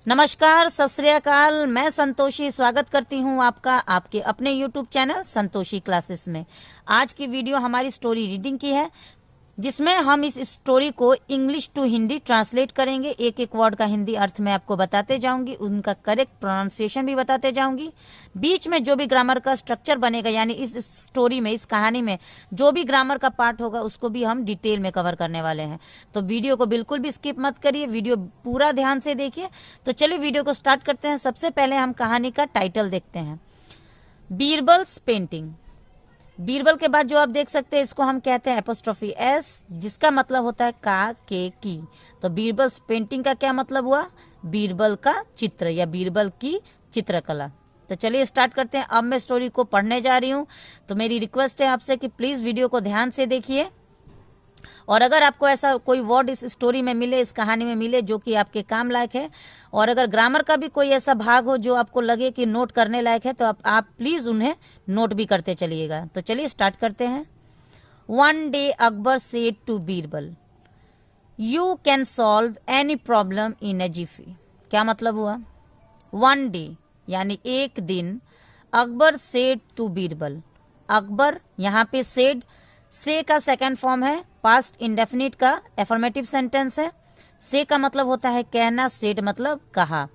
नमस्कार, सत श्री अकाल। मैं संतोषी स्वागत करती हूँ आपका आपके अपने YouTube चैनल संतोषी क्लासेस में। आज की वीडियो हमारी स्टोरी रीडिंग की है, जिसमें हम इस स्टोरी को इंग्लिश टू हिंदी ट्रांसलेट करेंगे। एक एक वर्ड का हिंदी अर्थ मैं आपको बताते जाऊंगी, उनका करेक्ट प्रोनाउंसिएशन भी बताते जाऊंगी। बीच में जो भी ग्रामर का स्ट्रक्चर बनेगा, यानी इस स्टोरी में, इस कहानी में जो भी ग्रामर का पार्ट होगा उसको भी हम डिटेल में कवर करने वाले हैं। तो वीडियो को बिल्कुल भी स्किप मत करिए, वीडियो पूरा ध्यान से देखिए। तो चलिए वीडियो को स्टार्ट करते हैं। सबसे पहले हम कहानी का टाइटल देखते हैं, बीरबल्स पेंटिंग। बीरबल के बाद जो आप देख सकते हैं, इसको हम कहते हैं एपोस्ट्रोफी एस, जिसका मतलब होता है का, के, की। तो बीरबल्स पेंटिंग का क्या मतलब हुआ? बीरबल का चित्र या बीरबल की चित्रकला। तो चलिए स्टार्ट करते हैं। अब मैं स्टोरी को पढ़ने जा रही हूँ, तो मेरी रिक्वेस्ट है आपसे कि प्लीज वीडियो को ध्यान से देखिए। और अगर आपको ऐसा कोई वर्ड इस स्टोरी में मिले, इस कहानी में मिले जो कि आपके काम लायक है, और अगर ग्रामर का भी कोई ऐसा भाग हो जो आपको लगे कि नोट करने लायक है, तो आप प्लीज उन्हें नोट भी करते चलिएगा। तो चलिए स्टार्ट करते हैं। One day Akbar said to Birbal, you can solve any problem in a jiffy. क्या मतलब हुआ? वन डे यानी एक दिन, अकबर सेड टू बीरबल। अकबर, यहाँ पे सेड, से का सेकंड फॉर्म है, पास्ट इंडेफिनिट का एफर्मेटिव सेंटेंस है। से का मतलब होता है कहना, सेड मतलब कहा।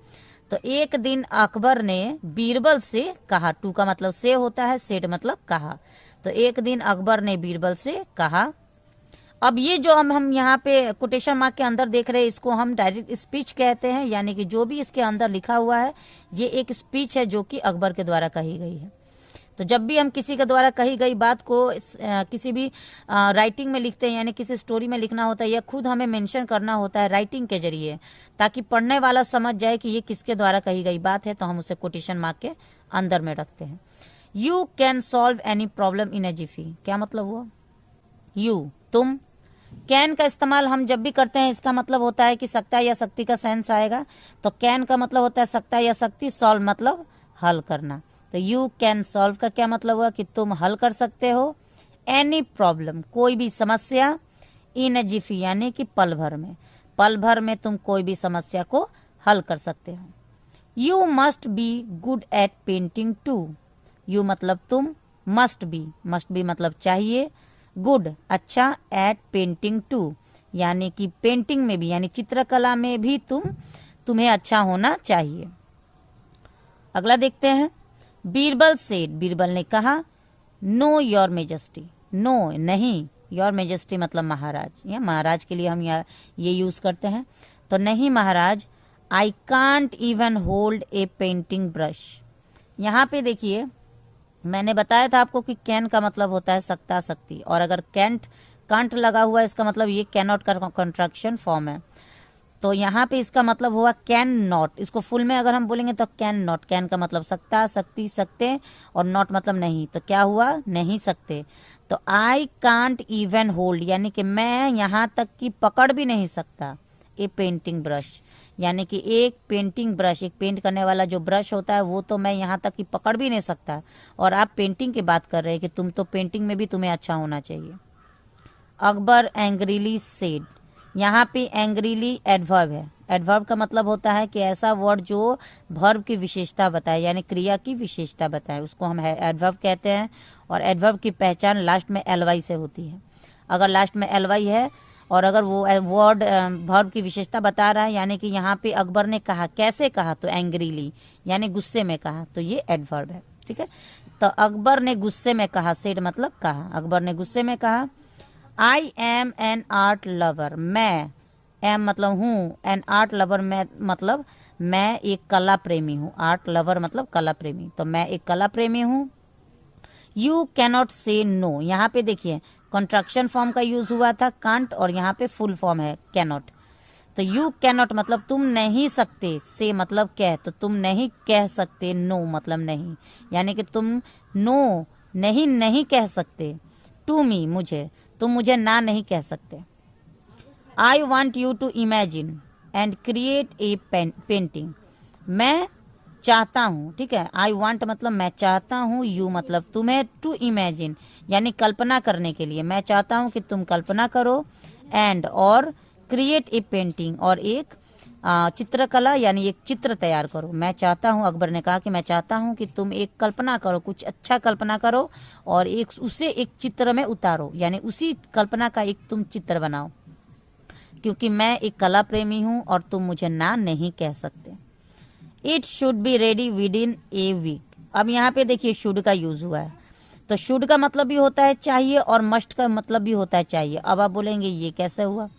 तो एक दिन अकबर ने बीरबल से कहा। टू का मतलब से होता है, सेड मतलब कहा। तो एक दिन अकबर ने बीरबल से कहा। अब ये जो हम यहाँ पे कोटेशन मार्क के अंदर देख रहे हैं, इसको हम डायरेक्ट स्पीच कहते हैं, यानी कि जो भी इसके अंदर लिखा हुआ है ये एक स्पीच है जो कि अकबर के द्वारा कही गई है। तो जब भी हम किसी के द्वारा कही गई बात को किसी भी राइटिंग में लिखते हैं, यानी किसी स्टोरी में लिखना होता है, या खुद हमें मेंशन करना होता है राइटिंग के जरिए, ताकि पढ़ने वाला समझ जाए कि ये किसके द्वारा कही गई बात है, तो हम उसे कोटेशन मार्क के अंदर में रखते हैं। You can solve any problem in a jiffy. क्या मतलब हुआ? यू, तुम। कैन का इस्तेमाल हम जब भी करते हैं, इसका मतलब होता है कि सकता या शक्ति का सेंस आएगा। तो कैन का मतलब होता है सकता या शक्ति, सॉल्व मतलब हल करना। तो यू कैन सॉल्व का क्या मतलब हुआ? कि तुम हल कर सकते हो एनी प्रॉब्लम, कोई भी समस्या, इन अ जिफी यानी कि पल भर में। पल भर में तुम कोई भी समस्या को हल कर सकते हो। You must be good at painting too. You मतलब तुम, मस्ट बी मतलब चाहिए, गुड अच्छा, एट पेंटिंग टू यानी कि पेंटिंग में भी, यानी चित्रकला में भी तुम्हें अच्छा होना चाहिए। अगला देखते हैं। बीरबल सेड, बीरबल ने कहा, नो योर मेजेस्टी। नो नहीं, योर मेजेस्टी मतलब महाराज, या महाराज के लिए हम ये यूज करते हैं। तो नहीं Maharaj, I can't even hold a painting brush. यहाँ पे देखिए, मैंने बताया था आपको कि कैन का मतलब होता है सकता शक्ति, और अगर कांट लगा हुआ है, इसका मतलब ये कैनॉट का कंट्रैक्शन फॉर्म है। तो यहाँ पे इसका मतलब हुआ कैन नॉट। इसको फुल में अगर हम बोलेंगे तो कैन नॉट। कैन का मतलब सकता, शक्ति, सकते, और नॉट मतलब नहीं। तो क्या हुआ? नहीं सकते। तो आई कांट इवन होल्ड यानी कि मैं यहाँ तक कि पकड़ भी नहीं सकता ए पेंटिंग ब्रश, यानी कि एक पेंटिंग ब्रश, एक पेंट करने वाला जो ब्रश होता है, वो तो मैं यहाँ तक कि पकड़ भी नहीं सकता, और आप पेंटिंग की बात कर रहे हैं कि तुम तो पेंटिंग में भी तुम्हें अच्छा होना चाहिए। Akbar angrily said. यहाँ पे एंग्रीली एडवर्ब है। एडवर्ब का मतलब होता है कि ऐसा वर्ड जो वर्ब की विशेषता बताए, यानी क्रिया की विशेषता बताए, उसको हम एडवर्ब कहते हैं। और एडवर्ब की पहचान लास्ट में एलवाई से होती है। अगर लास्ट में एलवाई है और अगर वो वर्ड वर्ब की विशेषता बता रहा है, यानी कि यहाँ पे अकबर ने कहा, कैसे कहा? तो एंग्रीली यानी गुस्से में कहा, तो ये एडवर्ब है। ठीक है, तो अकबर ने गुस्से में कहा, सेड मतलब कहा, अकबर ने गुस्से में कहा। I am an art lover. मैं, एम मतलब हूँ, एन आर्ट लवर मैं मतलब मैं एक कला प्रेमी हूँ। आर्ट लवर मतलब कला प्रेमी, तो मैं एक कला प्रेमी हूँ। You cannot say no. यहाँ पे देखिए कॉन्ट्रैक्शन फॉर्म का यूज हुआ था, कांट, और यहाँ पे फुल फॉर्म है कैनॉट। तो यू कैनॉट मतलब तुम नहीं सकते, से मतलब कह, तो तुम नहीं कह सकते, नो मतलब नहीं, यानी कि तुम नो नहीं कह सकते, टू मी मुझे, तुम मुझे ना नहीं कह सकते। I want you to imagine and create a painting. मैं चाहता हूँ, ठीक है, आई वांट मतलब मैं चाहता हूँ, यू मतलब तुम्हें, टू इमेजिन यानी कल्पना करने के लिए, मैं चाहता हूँ कि तुम कल्पना करो, एंड और क्रिएट ए पेंटिंग और एक चित्रकला यानी एक चित्र तैयार करो। मैं चाहता हूँ, अकबर ने कहा कि मैं चाहता हूँ कि तुम एक कल्पना करो, कुछ अच्छा कल्पना करो और उसे एक चित्र में उतारो, यानी उसी कल्पना का एक तुम चित्र बनाओ, क्योंकि मैं एक कला प्रेमी हूँ और तुम मुझे ना नहीं कह सकते। It should be ready within a week. अब यहाँ पे देखिए शुड का यूज हुआ है, तो शुड का मतलब भी होता है चाहिए और मस्ट का मतलब भी होता है चाहिए। अब आप बोलेंगे ये कैसे हुआ,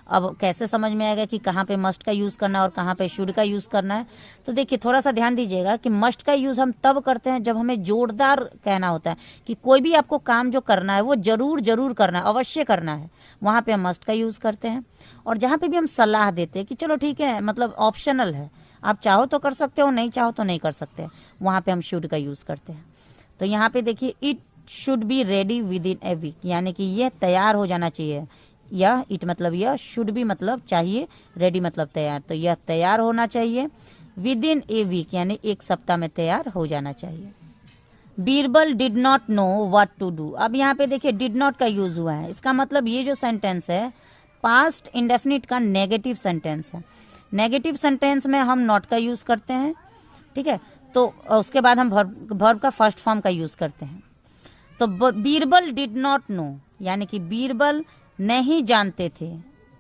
अब कैसे समझ में आएगा कि कहाँ पे मस्ट का यूज़ करना है और कहाँ पे शुड का यूज़ करना है। तो देखिए थोड़ा सा ध्यान दीजिएगा कि मस्ट का यूज़ हम तब करते हैं जब हमें जोरदार कहना होता है कि कोई भी आपको काम जो करना है वो जरूर करना है, अवश्य करना है, वहाँ पे हम मस्ट का यूज़ करते हैं। और जहाँ पे भी हम सलाह देते हैं कि चलो ठीक है, मतलब ऑप्शनल है, आप चाहो तो कर सकते हो, नहीं चाहो तो नहीं कर सकते, वहाँ पे हम शुड का यूज़ करते हैं। तो यहाँ पे देखिए it should be ready within a week, यानी कि यह तैयार हो जाना चाहिए। यह इट मतलब यह, शुड भी मतलब चाहिए, रेडी मतलब तैयार, तो यह तैयार होना चाहिए विद इन ए वीक, यानी एक सप्ताह में तैयार हो जाना चाहिए। Birbal did not know what to do. अब यहाँ पे देखिए डिड नॉट का यूज हुआ है, इसका मतलब ये जो सेंटेंस है पास्ट इंडेफिनिट का नेगेटिव सेंटेंस है। नेगेटिव सेंटेंस में हम नॉट का यूज करते हैं, ठीक है, तो उसके बाद हम वर्ब का फर्स्ट फॉर्म का यूज करते हैं। तो बीरबल डिड नॉट नो, यानी कि बीरबल नहीं जानते थे,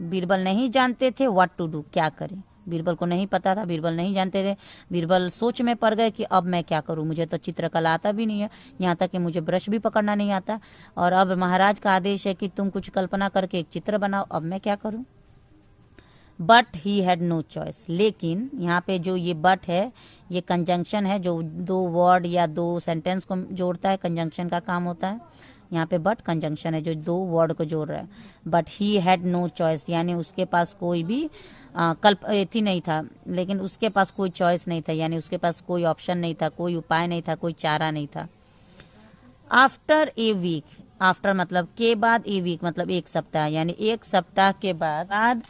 बीरबल नहीं जानते थे व्हाट टू डू, क्या करें। बीरबल को नहीं पता था, बीरबल नहीं जानते थे, बीरबल सोच में पड़ गए कि अब मैं क्या करूं, मुझे तो चित्रकला आता भी नहीं है, यहाँ तक कि मुझे ब्रश भी पकड़ना नहीं आता, और अब महाराज का आदेश है कि तुम कुछ कल्पना करके एक चित्र बनाओ, अब मैं क्या करूं। But he had no choice. लेकिन यहाँ पे जो ये बट है ये कंजंक्शन है, जो दो वर्ड या दो सेंटेंस को जोड़ता है, कंजंक्शन का काम होता है। यहाँ पे बट कंजंक्शन है जो दो वर्ड को जोड़ रहा है। But he had no choice, यानी उसके पास कोई भी कल्पना नहीं था, लेकिन उसके पास कोई चॉइस नहीं था, यानी उसके पास कोई ऑप्शन नहीं था, कोई उपाय नहीं था, कोई चारा नहीं था। आफ्टर ए वीक, आफ्टर मतलब के बाद, ए वीक मतलब एक सप्ताह, यानी एक सप्ताह के बाद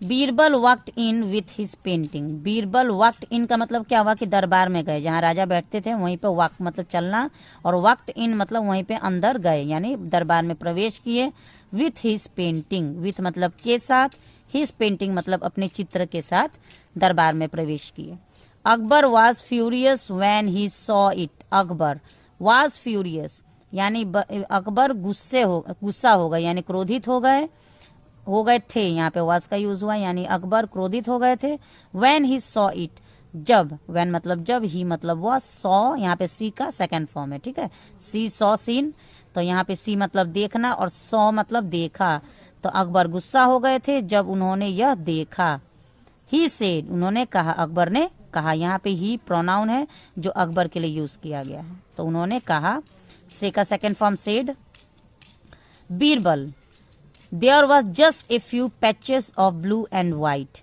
Birbal walked in with his painting. Birbal walked in का मतलब क्या हुआ कि दरबार में गए, जहाँ राजा बैठते थे वहीं पे वॉक मतलब चलना, और वॉक्ड इन मतलब वहीं पे अंदर गए, यानी दरबार में प्रवेश किए। विथ हिज पेंटिंग, विथ मतलब के साथ, हिज पेंटिंग मतलब अपने चित्र के साथ दरबार में प्रवेश किए। Akbar was furious when he saw it. Akbar was furious यानी अकबर गुस्सा हो गए, यानी क्रोधित हो गए थे, यहाँ पे वाज का यूज हुआ, यानी अकबर क्रोधित हो गए थे। व्हेन ही सॉ इट, जब, व्हेन मतलब जब, ही मतलब वह, सॉ यहाँ पे सी का सेकंड फॉर्म है, ठीक है, सी सॉ सीन, तो यहाँ पे सी मतलब देखना और सॉ मतलब देखा। तो अकबर गुस्सा हो गए थे जब उन्होंने यह देखा। ही सेड, उन्होंने कहा, अकबर ने कहा, यहाँ पे ही प्रोनाउन है जो अकबर के लिए यूज किया गया है, तो उन्होंने कहा, से का second form said. Birbal, there was just a few patches of blue and white.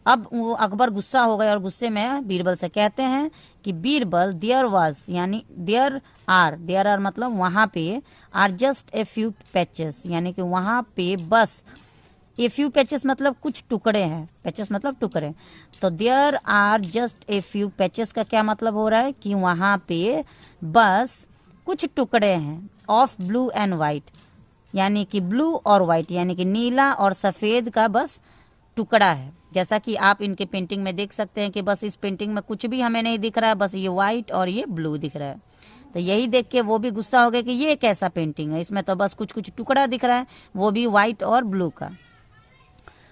अब वो अकबर गुस्सा हो गए और गुस्से में बीरबल से कहते हैं कि बीरबल, देयर वॉज यानी देयर आर मतलब वहाँ पे, are just a few patches यानी कि वहाँ पे बस, ए फ्यू पैचेस मतलब कुछ टुकड़े हैं, पैचेस मतलब टुकड़े, तो there are just a few patches का क्या मतलब हो रहा है कि वहाँ पे बस कुछ टुकड़े हैं, ऑफ ब्लू एंड वाइट यानी कि ब्लू और वाइट यानी कि नीला और सफ़ेद का बस टुकड़ा है। जैसा कि आप इनके पेंटिंग में देख सकते हैं कि बस इस पेंटिंग में कुछ भी हमें नहीं दिख रहा है, बस ये वाइट और ये ब्लू दिख रहा है। तो यही देख के वो भी गुस्सा हो गए कि ये कैसा पेंटिंग है, इसमें तो बस कुछ कुछ टुकड़ा दिख रहा है, वो भी वाइट और ब्लू का।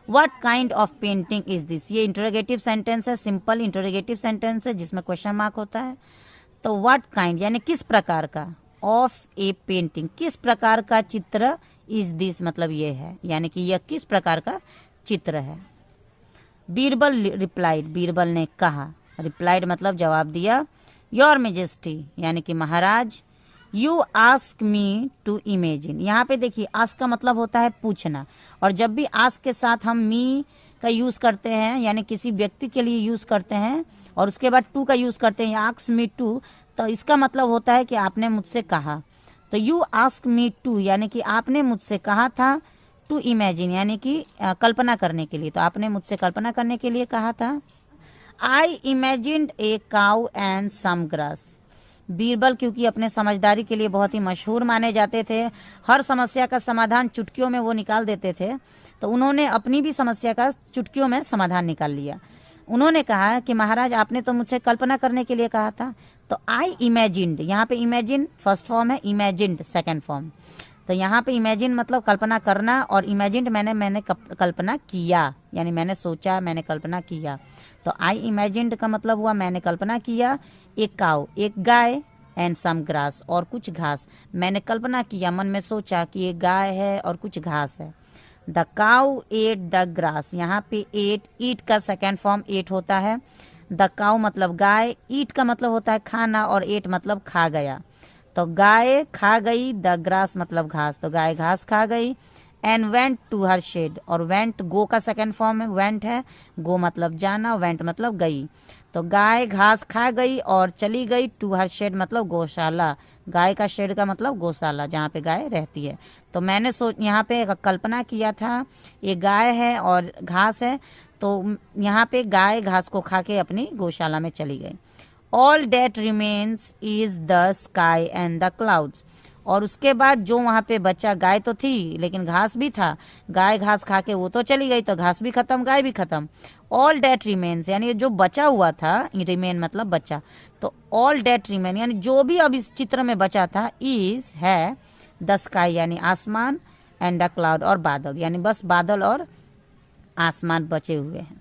What kind of painting is this, ये इंटरोगेटिव सेंटेंस है, सिंपल इंटरोगेटिव सेंटेंस है जिसमें क्वेश्चन मार्क होता है। तो व्हाट काइंड यानी किस प्रकार का, ऑफ ए पेंटिंग किस प्रकार का चित्र, इज दिस मतलब ये है, यानी कि यह किस प्रकार का चित्र है। बीरबल रिप्लाइड, बीरबल ने कहा, रिप्लाइड मतलब जवाब दिया। योर मेजेस्टी यानी कि Maharaj, you ask me to imagine, यहाँ पे देखिए आस्क का मतलब होता है पूछना, और जब भी आस्क के साथ हम मी का यूज करते हैं यानी किसी व्यक्ति के लिए यूज करते हैं और उसके बाद टू का यूज करते हैं, आस्क मी टू, तो इसका मतलब होता है कि आपने मुझसे कहा। तो यू आस्क मी टू यानी कि आपने मुझसे कहा था, टू इमेजिन यानी कि कल्पना करने के लिए, तो आपने मुझसे कल्पना करने के लिए कहा था। I imagined a cow and some grass, Birbal क्योंकि अपने समझदारी के लिए बहुत ही मशहूर माने जाते थे, हर समस्या का समाधान चुटकियों में वो निकाल देते थे, तो उन्होंने अपनी भी समस्या का चुटकियों में समाधान निकाल लिया। उन्होंने कहा कि महाराज आपने तो मुझसे कल्पना करने के लिए कहा था, तो आई इमेजिन्ड, यहाँ पे इमेजिन फर्स्ट फॉर्म है, इमेजिन्ड सेकेंड फॉर्म। तो यहाँ पे इमेजिन मतलब कल्पना करना, और इमेजिन्ड मैंने कल्पना किया, यानी मैंने सोचा, मैंने कल्पना किया। तो आई इमेजिन्ड का मतलब हुआ मैंने कल्पना किया एक काऊ, एक गाय, एंड सम ग्रास, और कुछ घास। मैंने कल्पना किया, मन में सोचा कि एक गाय है और कुछ घास है। The cow at the grass, यहाँ पे एट, ईट का सेकेंड फॉर्म एट होता है। द काऊ मतलब गाय, ईट का मतलब होता है खाना, और एट मतलब खा गया। तो गाय खा गई, द ग्रास मतलब घास, तो गाय घास खा गई। And went to her shed, और वेंट गो का सेकेंड फॉर्म है, वेंट है, गो मतलब जाना, वेंट मतलब गई। तो गाय घास खा गई और चली गई, टू हर शेड मतलब गौशाला, गाय का शेड का मतलब गौशाला, जहाँ पे गाय रहती है। तो मैंने यहाँ पे कल्पना किया था ये गाय है और घास है, तो यहाँ पे गाय घास को खा के अपनी गौशाला में चली गई। All that remains is the sky and the clouds, और उसके बाद जो वहाँ पे बचा, गाय तो थी लेकिन घास भी था, गाय घास खा के वो तो चली गई, तो घास भी खत्म, गाय भी खत्म। ऑल डेट रिमेन्स यानी जो बचा हुआ था, रिमेन मतलब बचा, तो ऑल डेट रिमेन यानी जो भी अब इस चित्र में बचा था, इज है द स्काई यानी आसमान, एंड द क्लाउड और बादल, यानी बस बादल और आसमान बचे हुए हैं।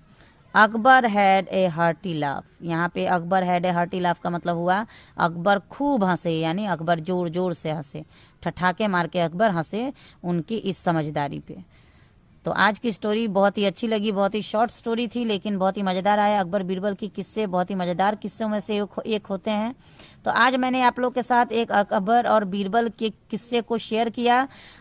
Akbar had a hearty laugh, यहाँ पे Akbar had a hearty laugh का मतलब हुआ अकबर खूब हंसे, यानी अकबर जोर जोर से हंसे, ठठाके मार के अकबर हंसे उनकी इस समझदारी पे। तो आज की स्टोरी बहुत ही अच्छी लगी, बहुत ही शॉर्ट स्टोरी थी लेकिन बहुत ही मज़ेदार आया। अकबर बीरबल की किस्से बहुत ही मज़ेदार किस्सों में से एक होते हैं। तो आज मैंने आप लोग के साथ एक अकबर और बीरबल के किस्से को शेयर किया।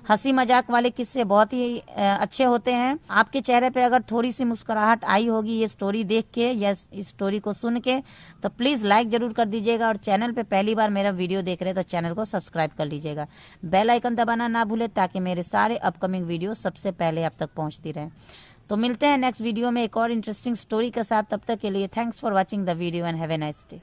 हंसी मजाक वाले किस्से बहुत ही अच्छे होते हैं। आपके चेहरे पे अगर थोड़ी सी मुस्कुराहट आई होगी ये स्टोरी देख के या इस स्टोरी को सुन के, तो प्लीज़ लाइक ज़रूर कर दीजिएगा, और चैनल पे पहली बार मेरा वीडियो देख रहे हैं तो चैनल को सब्सक्राइब कर लीजिएगा। बेल आइकन दबाना ना भूलें ताकि मेरे सारे अपकमिंग वीडियो सबसे पहले आप तक पहुंचती रहे। तो मिलते हैं नेक्स्ट वीडियो में एक और इंटरेस्टिंग स्टोरी के साथ। तब तक के लिए thanks for watching the video and have a nice day.